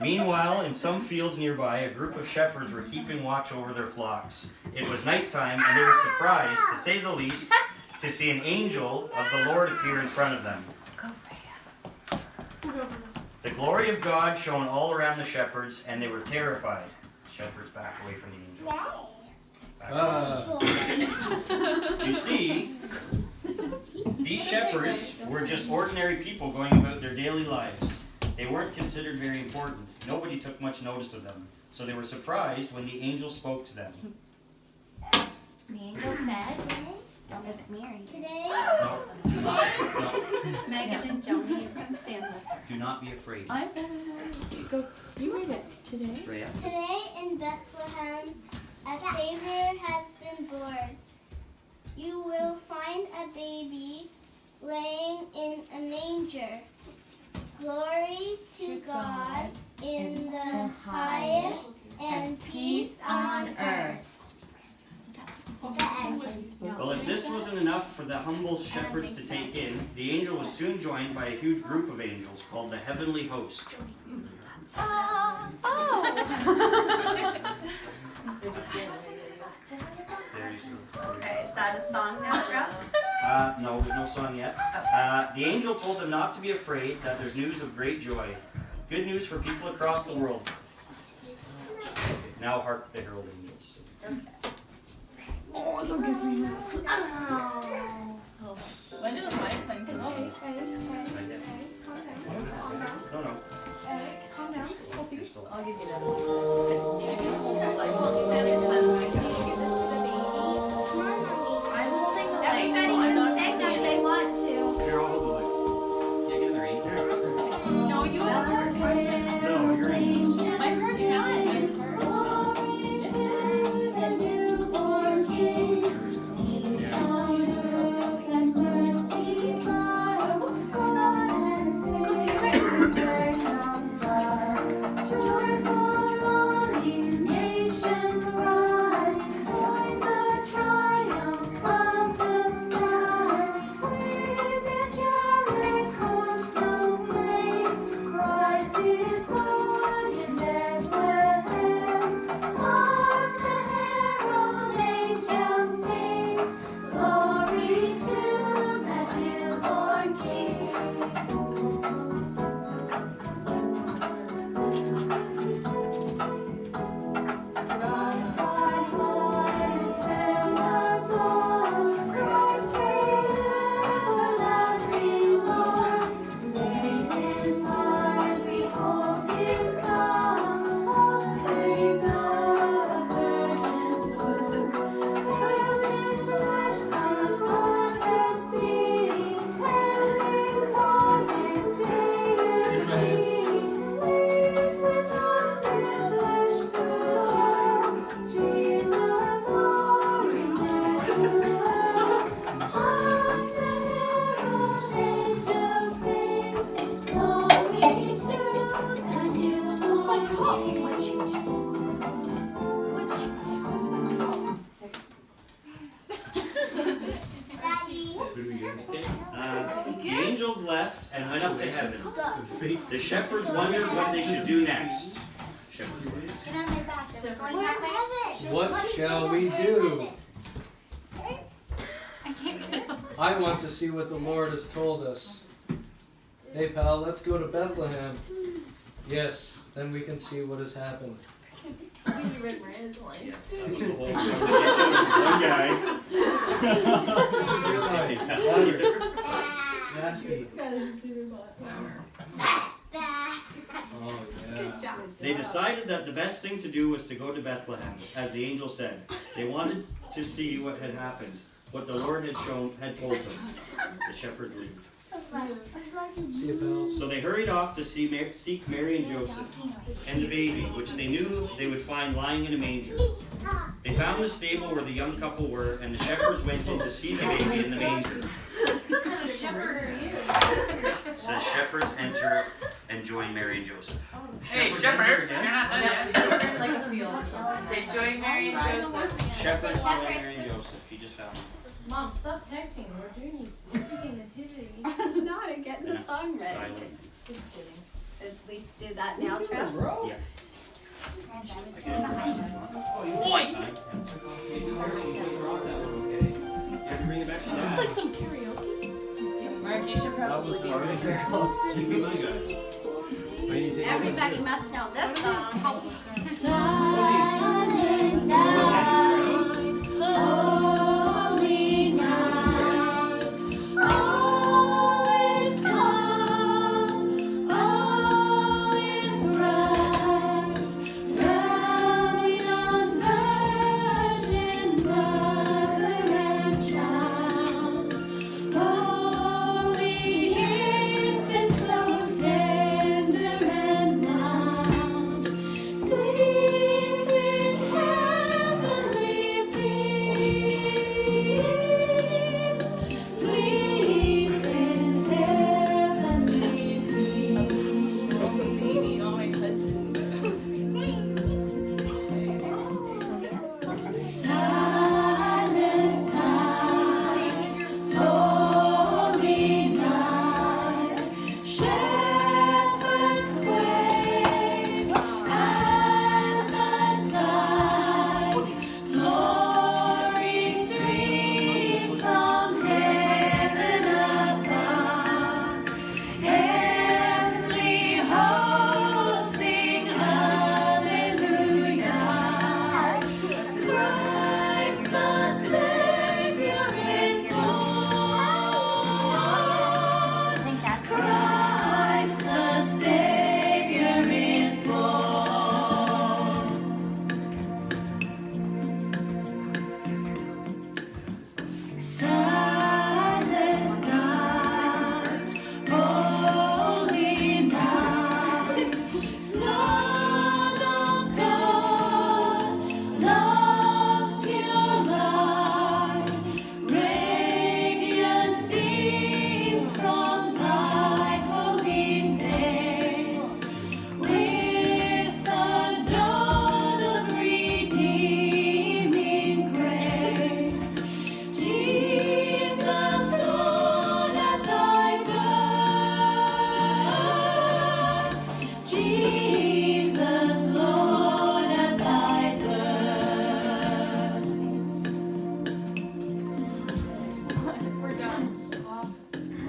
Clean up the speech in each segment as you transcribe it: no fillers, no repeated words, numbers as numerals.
Meanwhile, in some fields nearby, a group of shepherds were keeping watch over their flocks. It was nighttime, and they were surprised, to say the least, to see an angel of the Lord appear in front of them. The glory of God shone all around the shepherds, and they were terrified. Shepherds back away from the angel. You see, these shepherds were just ordinary people going about their daily lives. They weren't considered very important. Nobody took much notice of them. So they were surprised when the angel spoke to them. The angel said, "Don't visit Mary." Today? No. Megan and Joni, you can stand with her. Do not be afraid. Go. You read it. Today? Freya? Today in Bethlehem, a Savior has been born. You will find a baby laying in a manger. Glory to God in the highest and peace on earth. Well, if this wasn't enough for the humble shepherds to take in, the angel was soon joined by a huge group of angels called the heavenly host. Okay, is that a song now, bro? No, there's no song yet. The angel told them not to be afraid, that there's news of great joy. Good news for people across the world. Now hark the herald angels. Oh, don't give me that. When did the mice find No, no. Calm down. You're still- I'll give you that. I'm holding the Everybody can sing if they want to. Here, I'll hold the light. Yeah, get in the rain. No, you have a hard part. No, you're in. My heart's not. The angels left and went up to heaven. The shepherds wondered what they should do next. Shepherds wondered. Get on my back. They're going to heaven. What shall we do? I can't get it. I want to see what the Lord has told us. Hey pal, let's go to Bethlehem. Yes, then we can see what has happened. You read Mirand's lines. That was the whole conversation. They decided that the best thing to do was to go to Bethlehem, as the angel said. They wanted to see what had happened, what the Lord had told them. The shepherds leave. See you, pals. So they hurried off to seek Mary and Joseph and the baby, which they knew they would find lying in a manger. They found the stable where the young couple were, and the shepherds went in to see the baby in the manger. What kind of shepherd are you? It says shepherds enter and join Mary and Joseph. Hey, enter shepherds, again. you're not done yet. They're like a field or something. They join Mary and Joseph. Shepherds join Mary and Joseph. He just found them. Mom, stop texting. We're doing Family Nativity. I'm not getting the And song it's ready. silent. Just kidding. At least do that now, Trev. Yeah. And then I it's can behind have you. it. Boy! You have to bring it back to It's that. like some karaoke. Mark, you should probably do it. Everybody must know this song. Silent night, holy night, all is calm, all is bright, round yon virgin mother and child, holy infant so tender and mild, sleep in heavenly peace, sleep in heavenly peace. Oh my cousin. Silent night, holy night, shepherds quake at the sight, glory streams from heaven above, heavenly hosts sing hallelujah. Christ the Savior is born. I think that's Christ the Savior is born. Silent night, holy night, Son of God, love's pure light, radiant beams from thy holy face, with the dawn of redeeming grace. Jesus, Lord, at thy birth. Jesus, Lord, at thy birth. We're done.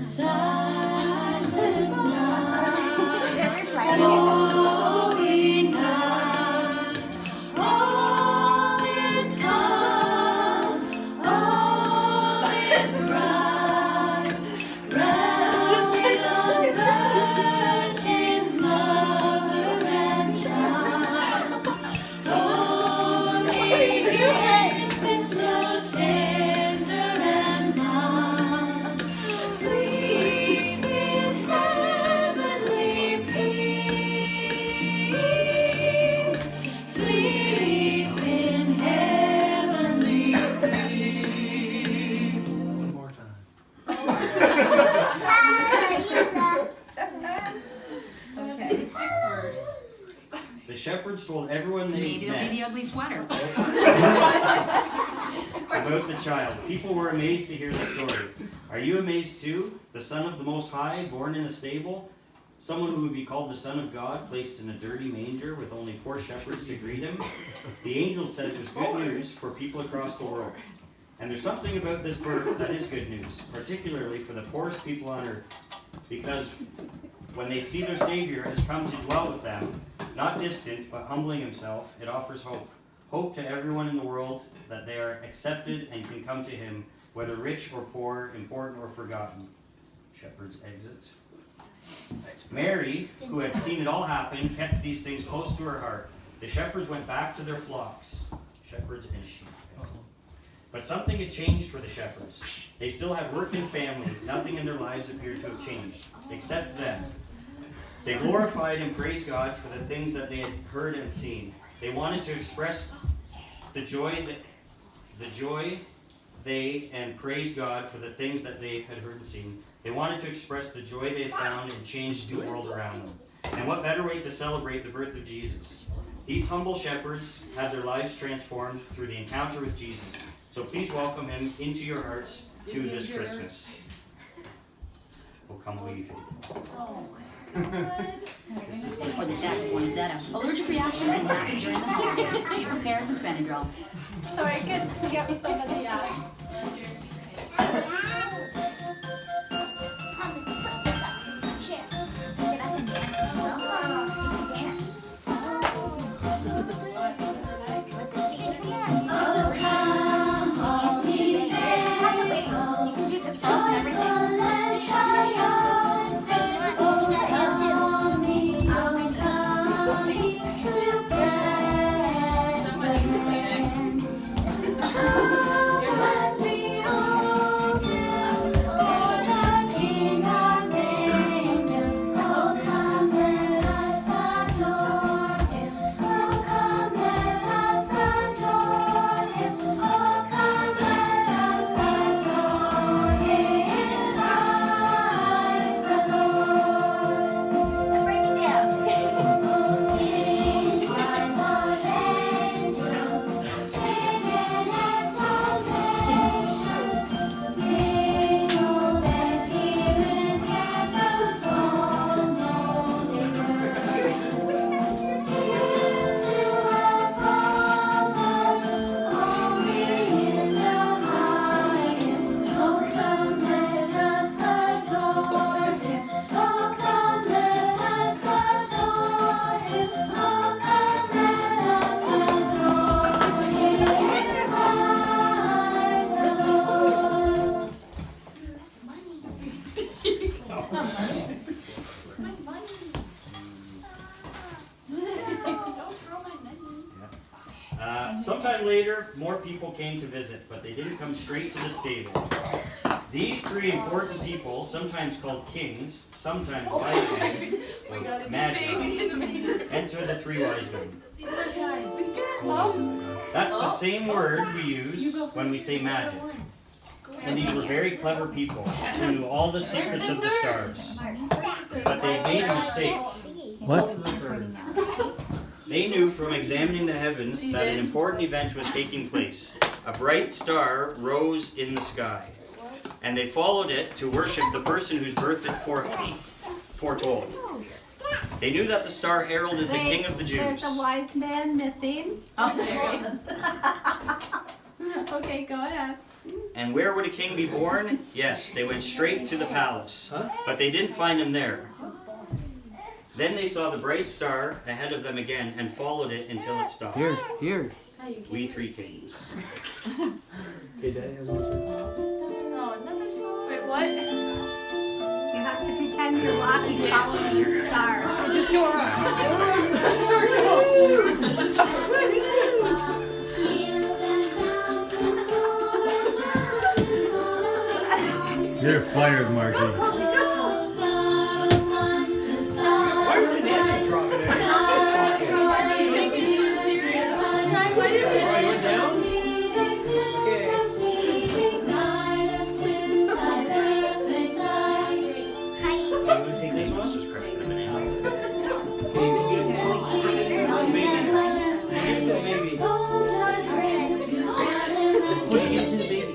Silent night, everybody. holy night, all is calm, all is bright, round the virgin mother and child, holy infant so tender and mild, sleep in heavenly peace, sleep in heavenly peace. One more time. Okay. 6th verse. The shepherds told everyone they Maybe it'll be the met ugly sweater. about the child. People were amazed to hear the story. Are you amazed too? The Son of the Most High, born in a stable? Someone who would be called the Son of God, placed in a dirty manger with only poor shepherds to greet him? The angels said it was good news for people across the world. And there's something about this birth that is good news, particularly for the poorest people on earth. Because when they see their Savior has come to dwell with them, not distant, but humbling himself, it offers hope. Hope to everyone in the world that they are accepted and can come to him, whether rich or poor, important or forgotten. Shepherds exit. Mary, who had seen it all happen, kept these things close to her heart. The shepherds went back to their flocks, shepherds and sheep. But something had changed for the shepherds. They still had work and family. Nothing in their lives appeared to have changed, except them. They glorified and praised God for the things that they had heard and seen. They wanted to express the joy and praise God for the things that they had heard and seen. They wanted to express the joy they had found and changed the world around them. And what better way to celebrate the birth of Jesus? These humble shepherds had their lives transformed through the encounter with Jesus. So please welcome him into your hearts to this Christmas. Oh, come away, you faithful. Or the death of poinsettia. Allergic reactions can happen during the holidays. Be prepared with Benadryl. Sorry, kids, you got me somebody else. Cheers. Get up and dance. Dance. You can do the twirls and everything. Somebody Kleenex. Break it down. Sometime later, more people came to visit, but they didn't come straight to the stable. These three important people, sometimes called kings, sometimes wise men, or magi, enter the three wise men. That's the same word we use when we say magic. And these were very clever people who knew all the secrets of the stars. But they made a mistake. What? They knew from examining the heavens that an important event was taking place. A bright star rose in the sky, and they followed it to worship the person whose birth it foretold. They knew that the star heralded the King of the Jews. There's a wise man missing. Oh, there Okay, go ahead. And where would a king be born? Yes, they went straight to the palace, but they didn't find him there. Then they saw the bright star ahead of them again and followed it until it stopped. Here. We three kings. Hey, Daddy has one too. Oh, another song. Wait, what? You have to pretend you're walking following the star. Just go around. You're fired, Marky. Why are bananas dropping in your pockets? Why did Are you down? Okay. You would take this one? Just crack the banana. Give it to the baby. Put it into the baby.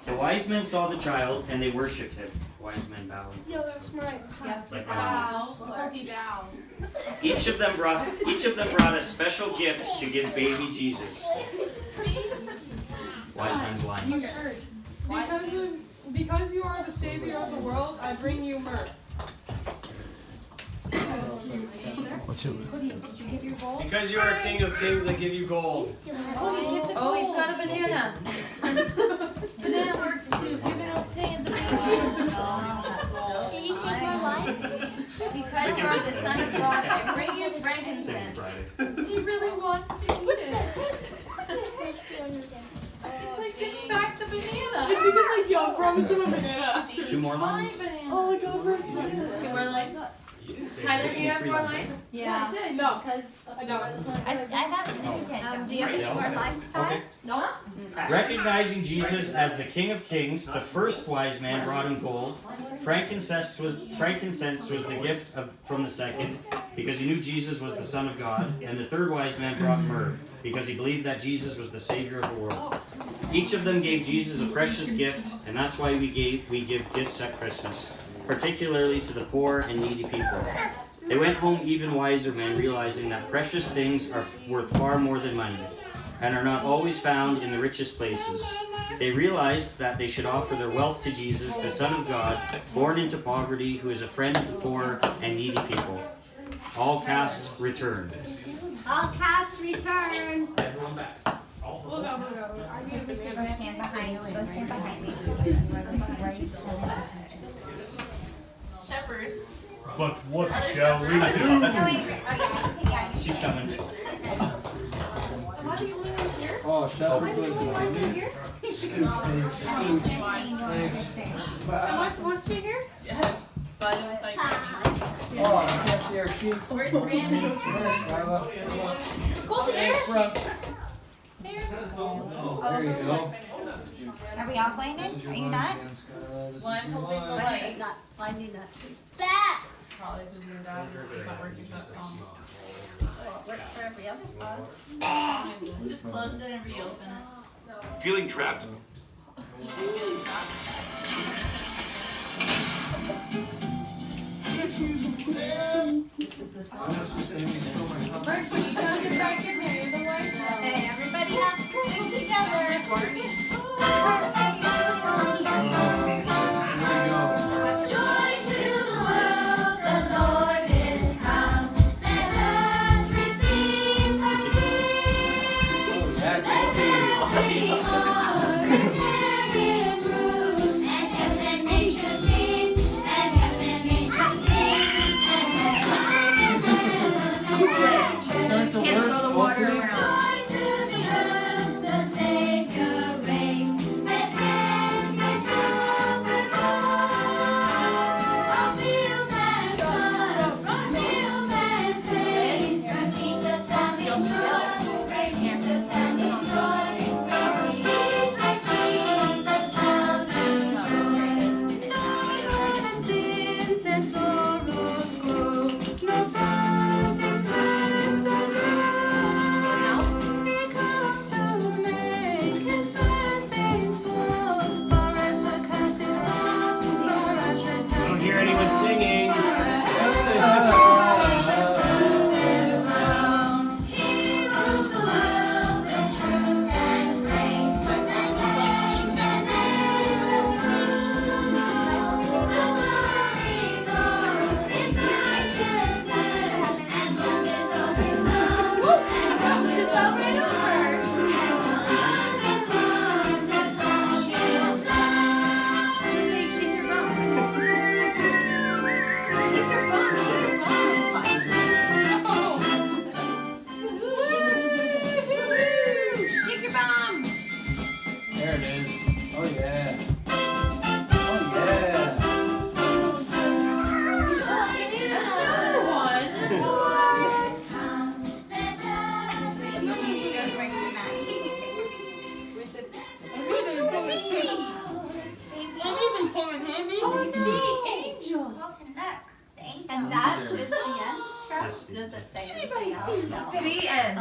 The wise men saw the child and they worshipped him. Wise men bowed. No, that's mine. Like bananas. Hold you down. Each of them brought a special gift to give baby Jesus. Wise men's lines. Because you are the savior of the world, I bring you mirth. Because you are King of Kings, I give you gold. Oh, he's got a banana. Banana works too. Give it up to him. Did you take my life? Because you are the Son of God, I bring you frankincense. He really wants to eat it. He's like, give me back the banana. It's because like, yo, promise him a banana. 2 more lines. Oh, go first. 2 more lines. Tyler, do you have 4 lines? Yeah. No. Because No. I thought Do you have any more lines, Ty? Okay. No? Recognizing Jesus as the King of Kings, the first wise man brought him gold. Frankincense was the gift from the second, because he knew Jesus was the Son of God. And the third wise man brought myrrh, because he believed that Jesus was the Savior of the world. Each of them gave Jesus a precious gift, and that's why we give gifts at Christmas, particularly to the poor and needy people. They went home even wiser men, realizing that precious things are worth far more than money, and are not always found in the richest places. They realized that they should offer their wealth to Jesus, the Son of God, born into poverty, who is a friend of the poor and needy people. All cast returned. All cast return. Everyone back. We'll go. I need a banana. Go stand behind me. Shepherd. But what shall we do? She's coming. Why do you live right here? Oh, Shepherd Why do you was live right here? Thanks. Am I supposed to be here? Slide inside. Oh, I can't see our sheep. Where's Randy? Where's Carla? Colton, here. There you go. Are we all playing it? Are you not? Well, I'm holding the light. Not finding us. Back. Probably because your dad is not working that song. Works for every other song. Just close it and reopen it. Feeling trapped? Marky, you gotta get back in there. You're the white one. Hey, everybody has to stick together. There you go. Joy to the world, the Lord is come. Let earth receive her King. Oh, yeah, good tea. Be honored, carry room, and heaven and nature sing, and heaven and nature sing, and Turn to Can't throw the water opening. around. joy to the earth, the Savior reigns. Let heaven songs above. All fields and floods, from hills and plains, repeat the sounding joy, repeat the sounding joy. Repeat, repeat the sounding joy. No more sins and sorrows grow, no thorns and threats that grow. He comes to make his blessings flow, for as the curses fall, for as the curses I don't hear anyone singing. He rules the world with truth and grace, and kings and nations rule. The glories of His righteousness, and wonders of His love, and wonders of His word, and wonders of His love. Shake your bum. Shake your bum. It's fine. Shake your bum. There it is. Oh, yeah. Oh, yeah. You guys went to Matt. The angel. And that is the end. Does it say anything else? No. The end.